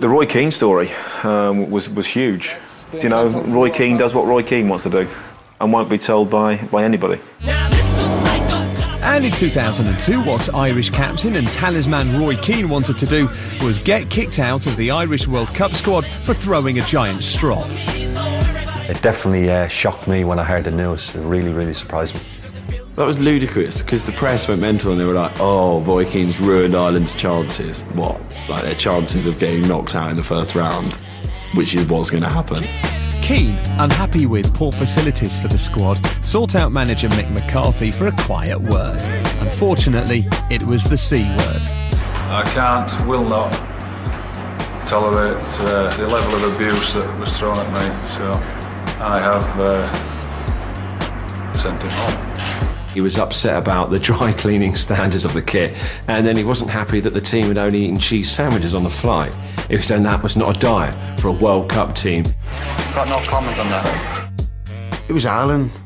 The Roy Keane story was huge. Do you know, Roy Keane does what Roy Keane wants to do and won't be told by anybody. And in 2002, what Irish captain and talisman Roy Keane wanted to do was get kicked out of the Irish World Cup squad for throwing a giant straw. It definitely shocked me when I heard the news. It really, really surprised me. That was ludicrous, because the press went mental and they were like, oh, Roy Keane's ruined Ireland's chances. What? Like their chances of getting knocked out in the first round, which is what's going to happen. Keane, unhappy with poor facilities for the squad, sought out manager Mick McCarthy for a quiet word. Unfortunately, it was the C word. I will not tolerate the level of abuse that was thrown at me, so I have sent him home. He was upset about the dry cleaning standards of the kit, and then he wasn't happy that the team had only eaten cheese sandwiches on the flight. He was saying that was not a diet for a World Cup team. Got no comment on that. It was Ireland.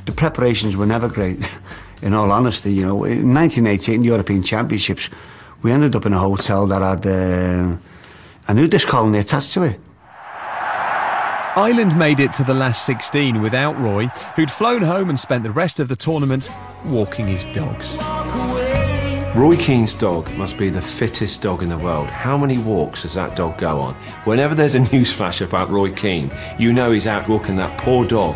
The preparations were never great, in all honesty. You know, in 1988 European Championships, we ended up in a hotel that had a nudist colony attached to it. Ireland made it to the last 16 without Roy, who'd flown home and spent the rest of the tournament walking his dogs. Roy Keane's dog must be the fittest dog in the world. How many walks does that dog go on? Whenever there's a news flash about Roy Keane, you know he's out walking that poor dog.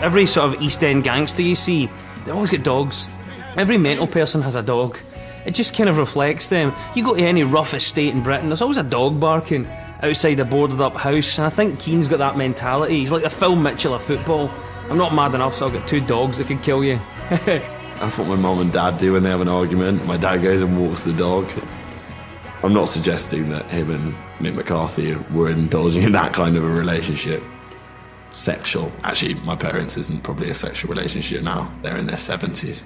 Every sort of East End gangster you see, they always get dogs. Every mental person has a dog. It just kind of reflects them. You go to any rough estate in Britain, there's always a dog barking outside a boarded up house, and I think Keane's got that mentality. He's like the Phil Mitchell of football. I'm not mad enough, so I've got 2 dogs that could kill you. That's what my mum and dad do when they have an argument. My dad goes and walks the dog. I'm not suggesting that him and Mick McCarthy were indulging in that kind of a relationship. Sexual. Actually, my parents isn't probably a sexual relationship now. They're in their 70s.